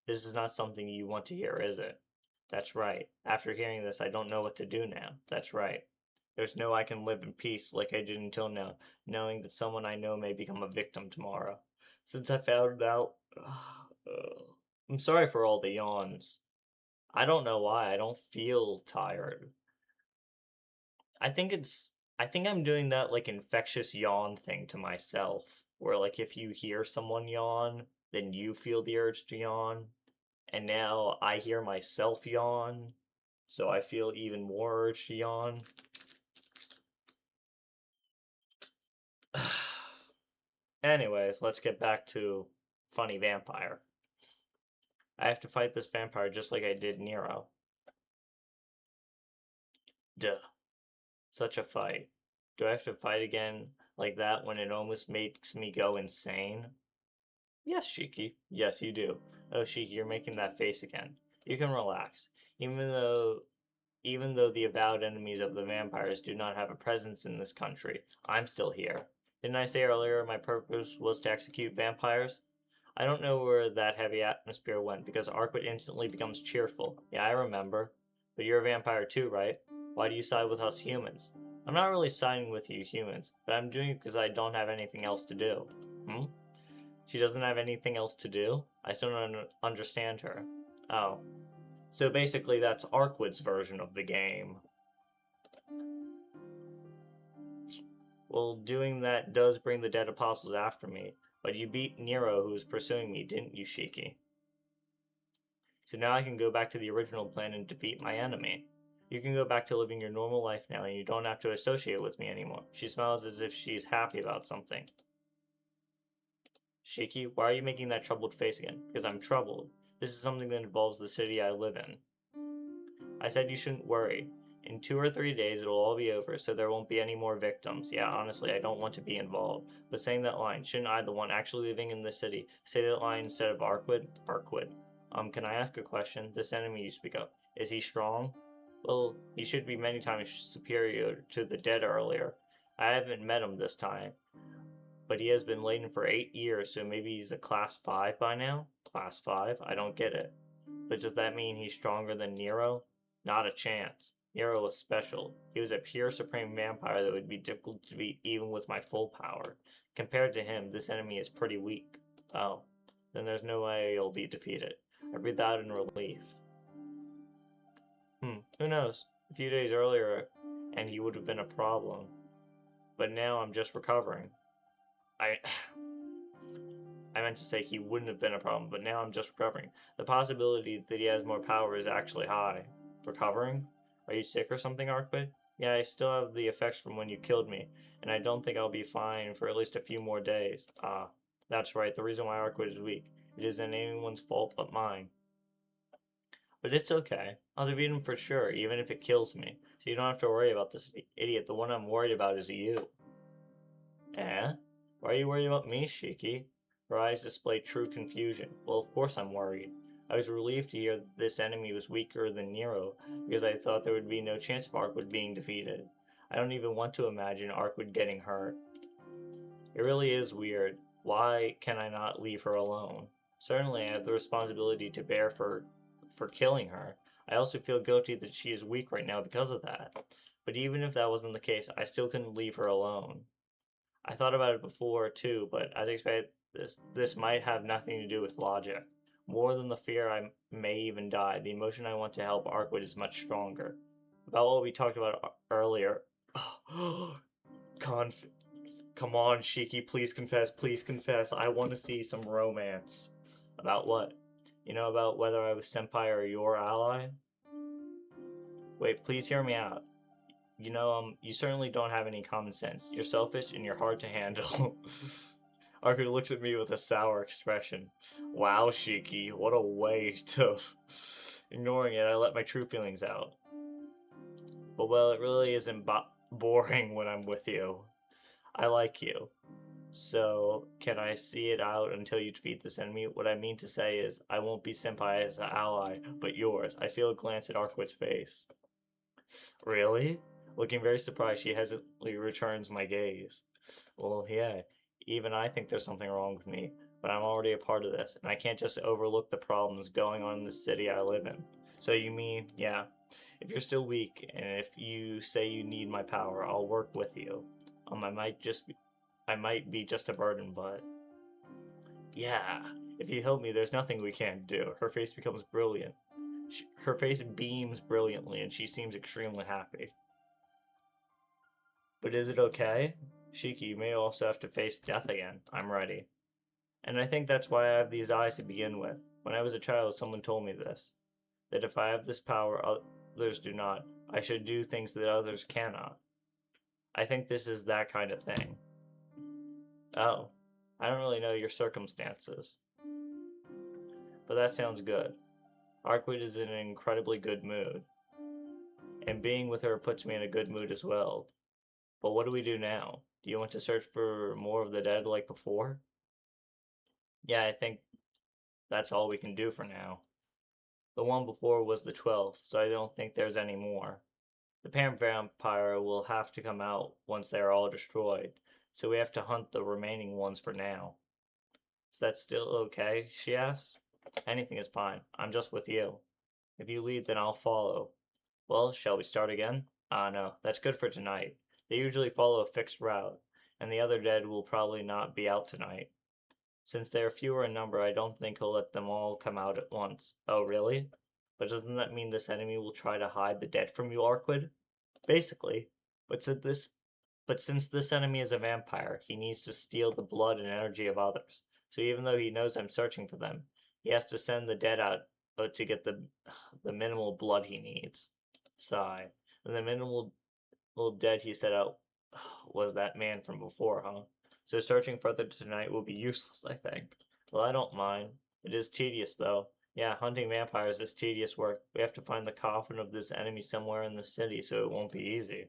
This is not something you want to hear, is it? That's right. After hearing this, I don't know what to do now. That's right. There's no I can live in peace like I did until now, knowing that someone I know may become a victim tomorrow. Since I found out... I'm sorry for all the yawns. I don't know why. I don't feel tired. I think I'm doing that like infectious yawn thing to myself, where like if you hear someone yawn, then you feel the urge to yawn. And now I hear myself yawn, so I feel even more urge to yawn. Anyways, let's get back to Funny Vampire. I have to fight this vampire just like I did Nero. Duh. Such a fight. Do I have to fight again like that when it almost makes me go insane? Yes, Shiki. Yes, you do. Oh, Shiki, you're making that face again. You can relax. Even though the avowed enemies of the vampires do not have a presence in this country, I'm still here. Didn't I say earlier my purpose was to execute vampires? I don't know where that heavy atmosphere went, because Arkwood instantly becomes cheerful. Yeah, I remember. But you're a vampire too, right? Why do you side with us humans? I'm not really siding with you humans, but I'm doing it because I don't have anything else to do. She doesn't have anything else to do? I still don't understand her. Oh. So basically, that's Arquid's version of the game. Well, doing that does bring the dead apostles after me, but you beat Nero, who was pursuing me, didn't you, Shiki? So now I can go back to the original plan and defeat my enemy. You can go back to living your normal life now, and you don't have to associate with me anymore. She smiles as if she's happy about something. Shiki, why are you making that troubled face again? Because I'm troubled. This is something that involves the city I live in. I said you shouldn't worry. In 2 or 3 days, it'll all be over, so there won't be any more victims. Yeah, honestly, I don't want to be involved. But saying that line, shouldn't I, the one actually living in the city, say that line instead of Arquid? Arquid. Can I ask a question? This enemy you speak of, is he strong? Well, he should be many times superior to the dead earlier. I haven't met him this time, but he has been laden for 8 years, so maybe he's a class 5 by now? Class 5? I don't get it. But does that mean he's stronger than Nero? Not a chance. Nero was special. He was a pure supreme vampire that would be difficult to beat even with my full power. Compared to him, this enemy is pretty weak. Oh, then there's no way he'll be defeated. I breathed out in relief. Who knows? A few days earlier, and he would have been a problem. But now I'm just recovering. I meant to say he wouldn't have been a problem, but now I'm just recovering. The possibility that he has more power is actually high. Recovering? Are you sick or something, Arquid? Yeah, I still have the effects from when you killed me, and I don't think I'll be fine for at least a few more days. Ah, that's right, the reason why Arquid is weak. It isn't anyone's fault but mine. But it's okay. I'll defeat him for sure, even if it kills me. So you don't have to worry about this idiot. The one I'm worried about is you. Eh? Why are you worried about me, Shiki? Her eyes displayed true confusion. Well, of course I'm worried. I was relieved to hear that this enemy was weaker than Nero, because I thought there would be no chance of Arquid being defeated. I don't even want to imagine Arquid getting hurt. It really is weird. Why can I not leave her alone? Certainly I have the responsibility to bear for killing her. I also feel guilty that she is weak right now because of that. But even if that wasn't the case, I still couldn't leave her alone. I thought about it before too, but as I expected, this might have nothing to do with logic. More than the fear I may even die, the emotion I want to help Arquid is much stronger. About what we talked about earlier. Come on, Shiki, please confess. I want to see some romance. About what? You know, about whether I was senpai or your ally? Wait, please hear me out. You know, you certainly don't have any common sense. You're selfish and you're hard to handle. Arquid looks at me with a sour expression. Wow, Shiki, what a way to... Ignoring it, I let my true feelings out. But well, it really isn't boring when I'm with you. I like you. So, can I see it out until you defeat this enemy? What I mean to say is, I won't be senpai as an ally, but yours. I steal a glance at Arquid's face. Really? Looking very surprised, she hesitantly returns my gaze. Well, yeah, even I think there's something wrong with me, but I'm already a part of this, and I can't just overlook the problems going on in the city I live in. So you mean, yeah, if you're still weak, and if you say you need my power, I'll work with you. I might be just a burden, but... Yeah, if you help me, there's nothing we can't do. Her face becomes brilliant. Her face beams brilliantly, and she seems extremely happy. But is it okay? Shiki, you may also have to face death again. I'm ready. And I think that's why I have these eyes to begin with. When I was a child, someone told me this. That if I have this power, others do not. I should do things that others cannot. I think this is that kind of thing. Oh, I don't really know your circumstances. But that sounds good. Arquid is in an incredibly good mood. And being with her puts me in a good mood as well. But what do we do now? Do you want to search for more of the dead like before? Yeah, I think that's all we can do for now. The one before was the 12th, so I don't think there's any more. The parent vampire will have to come out once they are all destroyed, so we have to hunt the remaining ones for now. Is that still okay? She asks. Anything is fine. I'm just with you. If you lead, then I'll follow. Well, shall we start again? No, that's good for tonight. They usually follow a fixed route, and the other dead will probably not be out tonight. Since they are fewer in number, I don't think he'll let them all come out at once. Oh, really? But doesn't that mean this enemy will try to hide the dead from you, Arquid? Basically. But since this enemy is a vampire, he needs to steal the blood and energy of others. So even though he knows I'm searching for them, he has to send the dead out to get the minimal blood he needs. Sigh. And the minimal dead he set out was that man from before, huh? So searching further tonight will be useless, I think. Well, I don't mind. It is tedious, though. Yeah, hunting vampires is tedious work. We have to find the coffin of this enemy somewhere in the city, so it won't be easy.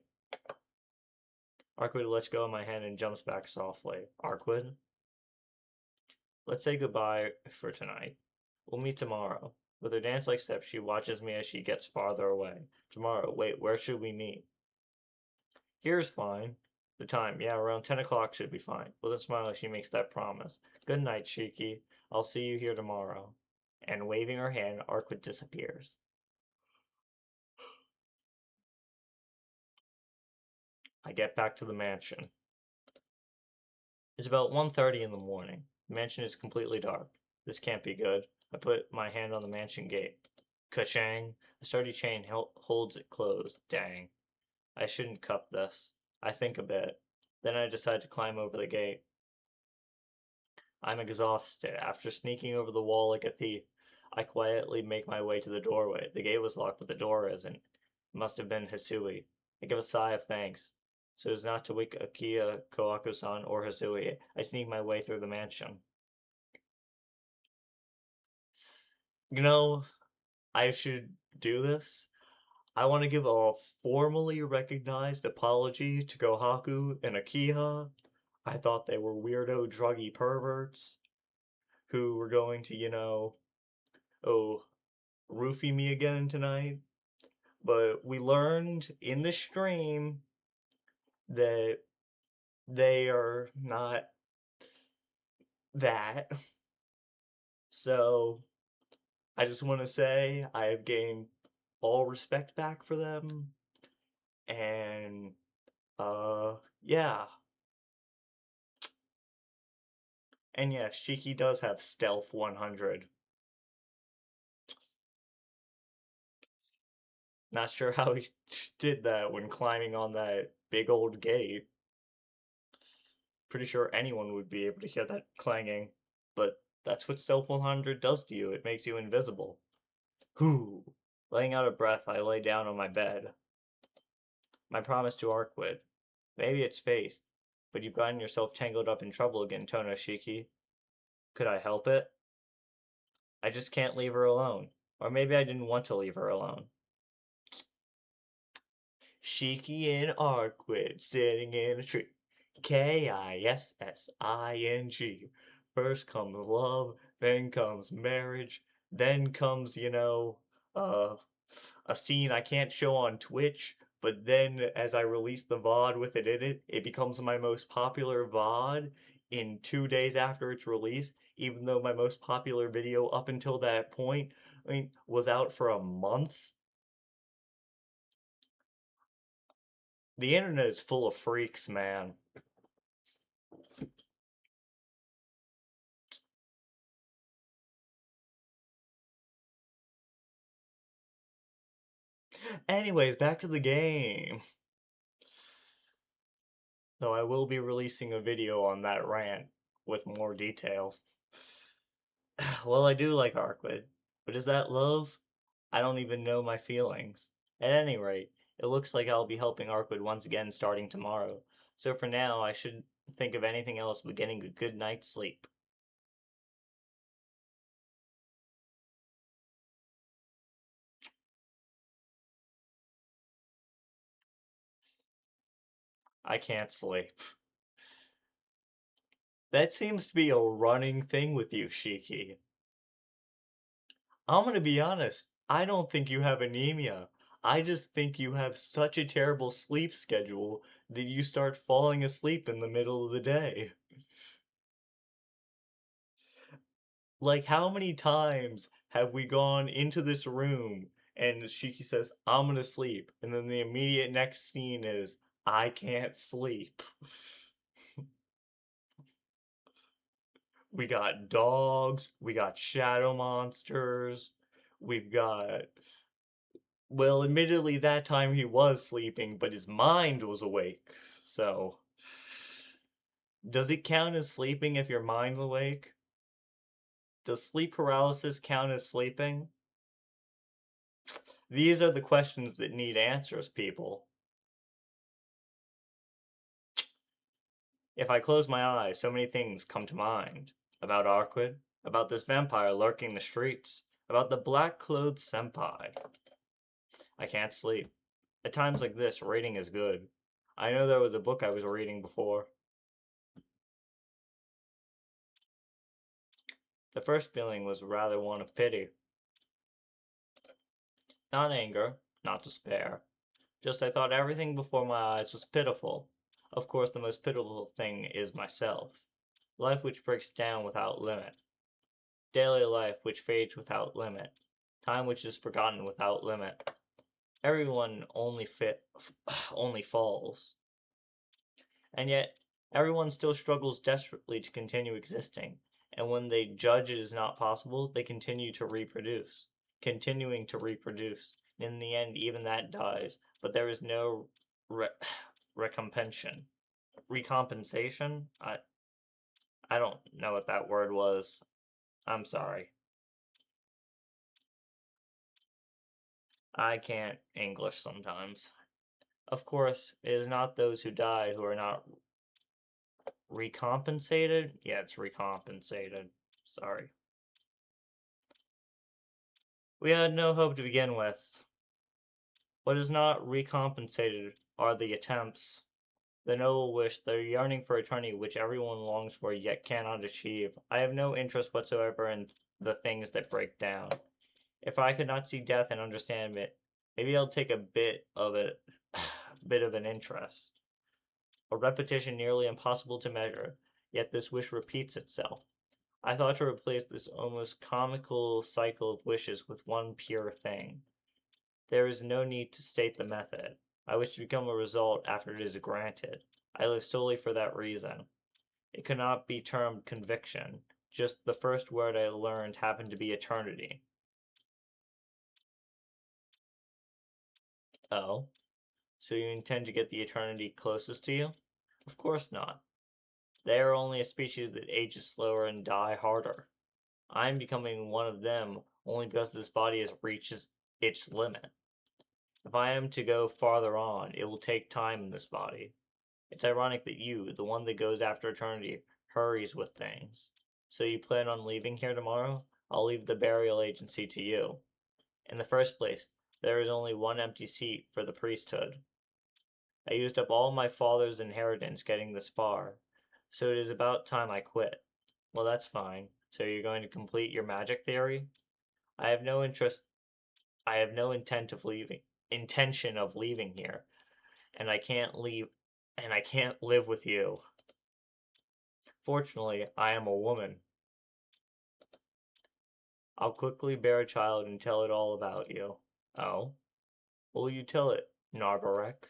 Arquid lets go of my hand and jumps back softly. Arquid? Let's say goodbye for tonight. We'll meet tomorrow. With her dance-like steps, she watches me as she gets farther away. Tomorrow, wait, where should we meet? Here's fine. The time, yeah, around 10 o'clock should be fine. With a smile, she makes that promise. Good night, Shiki. I'll see you here tomorrow. And waving her hand, Arquid disappears. I get back to the mansion. It's about 1:30 in the morning. The mansion is completely dark. This can't be good. I put my hand on the mansion gate. Ka-chang! A sturdy chain holds it closed. Dang. I shouldn't cut this. I think a bit. Then I decide to climb over the gate. I'm exhausted. After sneaking over the wall like a thief, I quietly make my way to the doorway. The gate was locked, but the door isn't. It must have been Hisui. I give a sigh of thanks. So as not to wake Akiya, Koaku-san, or Hisui, I sneak my way through the mansion. You know, I should do this. I want to give a formally recognized apology to Kohaku and Akiha. I thought they were weirdo, druggy perverts who were going to, roofie me again tonight. But we learned in the stream that they are not that. So I just want to say I have gained all respect back for them. And, yeah. And yes, Shiki does have Stealth 100. Not sure how he did that when climbing on that big old gate. Pretty sure anyone would be able to hear that clanging. But that's what Stealth 100 does to you. It makes you invisible. Whew. Laying out of breath, I lay down on my bed. My promise to Arquid. Maybe it's fate, but you've gotten yourself tangled up in trouble again, Tonoshiki. Could I help it? I just can't leave her alone. Or maybe I didn't want to leave her alone. Shiki and Arquid sitting in a tree. Kissing. First comes love, then comes marriage, then comes, a scene I can't show on Twitch, but then as I release the VOD with it in it, it becomes my most popular VOD in 2 days after its release, even though my most popular video up until that point, was out for a month. The internet is full of freaks, man. Anyways, back to the game. Though I will be releasing a video on that rant with more detail. Well, I do like Arquid, but is that love? I don't even know my feelings. At any rate, it looks like I'll be helping Arquid once again starting tomorrow, so for now I shouldn't think of anything else but getting a good night's sleep. I can't sleep. That seems to be a running thing with you, Shiki. I'm gonna be honest, I don't think you have anemia. I just think you have such a terrible sleep schedule that you start falling asleep in the middle of the day. Like, how many times have we gone into this room and Shiki says, I'm gonna sleep, and then the immediate next scene is, I can't sleep. We got dogs, we got shadow monsters, we've got. Well, admittedly, that time he was sleeping, but his mind was awake. So, does it count as sleeping if your mind's awake? Does sleep paralysis count as sleeping? These are the questions that need answers, people. If I close my eyes, so many things come to mind. About Arquid, about this vampire lurking the streets, about the black-clothed senpai. I can't sleep. At times like this, reading is good. I know there was a book I was reading before. The first feeling was rather one of pity. Not anger, not despair. Just I thought everything before my eyes was pitiful. Of course, the most pitiful thing is myself. Life which breaks down without limit. Daily life which fades without limit. Time which is forgotten without limit. Everyone only falls. And yet, everyone still struggles desperately to continue existing. And when they judge it is not possible, they continue to reproduce. Continuing to reproduce. In the end, even that dies. But there is no recompensation. Recompensation? I don't know what that word was. I'm sorry. I can't English sometimes. Of course, it is not those who die who are not recompensated. Yeah, it's recompensated. Sorry. We had no hope to begin with. What is not recompensated are the attempts, the noble wish, the yearning for eternity which everyone longs for yet cannot achieve. I have no interest whatsoever in the things that break down. If I could not see death and understand it, maybe I'll take a bit of it, bit of an interest. A repetition nearly impossible to measure, yet this wish repeats itself. I thought to replace this almost comical cycle of wishes with one pure thing. There is no need to state the method. I wish to become a result after it is granted. I live solely for that reason. It could not be termed conviction. Just the first word I learned happened to be eternity. Oh? So you intend to get the eternity closest to you? Of course not. They are only a species that ages slower and die harder. I am becoming one of them only because this body has reached its limit. If I am to go farther on, it will take time in this body. It's ironic that you, the one that goes after eternity, hurries with things. So you plan on leaving here tomorrow? I'll leave the burial agency to you. In the first place, there is only one empty seat for the priesthood. I used up all my father's inheritance getting this far, so it is about time I quit. Well, that's fine. So you're going to complete your magic theory? I have no interest. I have no intention of leaving here, and I can't leave, and I can't live with you. Fortunately, I am a woman. I'll quickly bear a child and tell it all about you. Oh? What will you tell it, Narbarek?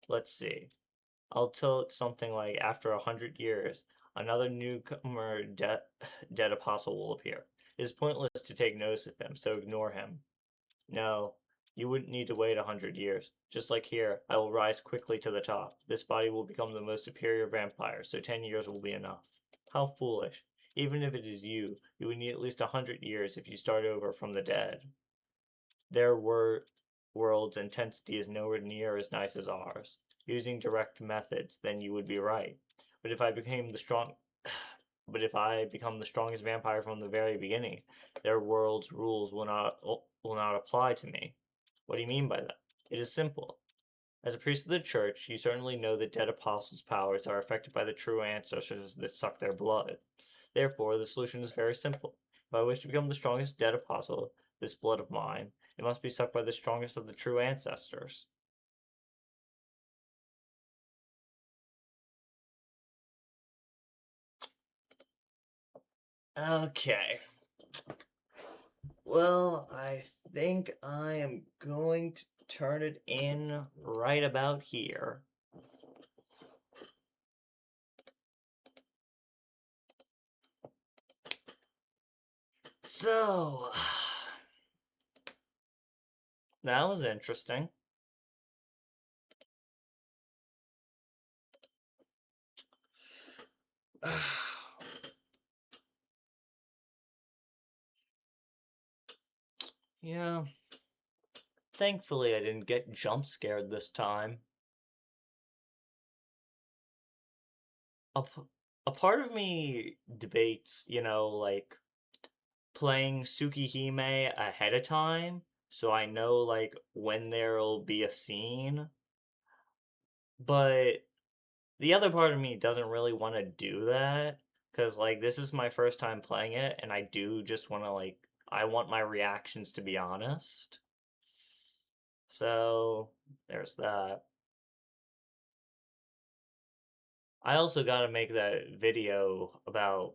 Let's see. I'll tell it something like after 100 years, another newcomer dead apostle will appear. It is pointless to take notice of him, so ignore him. No, you wouldn't need to wait 100 years. Just like here, I will rise quickly to the top. This body will become the most superior vampire, so 10 years will be enough. How foolish. Even if it is you, you would need at least 100 years if you start over from the dead. Their world's intensity is nowhere near as nice as ours. Using direct methods, then you would be right. But if I became the strong but if I become the strongest vampire from the very beginning, their world's rules will not apply to me. What do you mean by that? It is simple. As a priest of the church, you certainly know that dead apostles' powers are affected by the true ancestors that suck their blood. Therefore, the solution is very simple. If I wish to become the strongest dead apostle, this blood of mine, it must be sucked by the strongest of the true ancestors. Okay. Well, I think I am going to turn it in right about here. So, That was interesting. Yeah. Thankfully, I didn't get jump scared this time. A, a part of me debates, like playing Tsukihime ahead of time so I know like when there'll be a scene, but the other part of me doesn't really want to do that because like this is my first time playing it and I do just want to like I want my reactions to be honest. So there's that. I also got to make that video about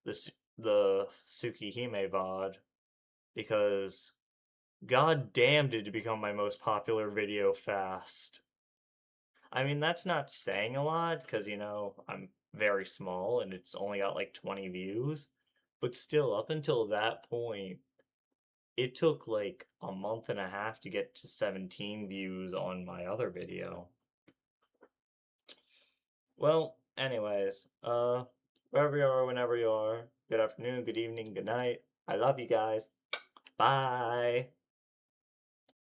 the Tsukihime VOD because god damn did it become my most popular video fast. I mean, that's not saying a lot because, I'm very small and it's only got like 20 views. But still, up until that point, it took like a month and a half to get to 17 views on my other video. Well, anyways, wherever you are, whenever you are, good afternoon, good evening, good night. I love you guys. Bye.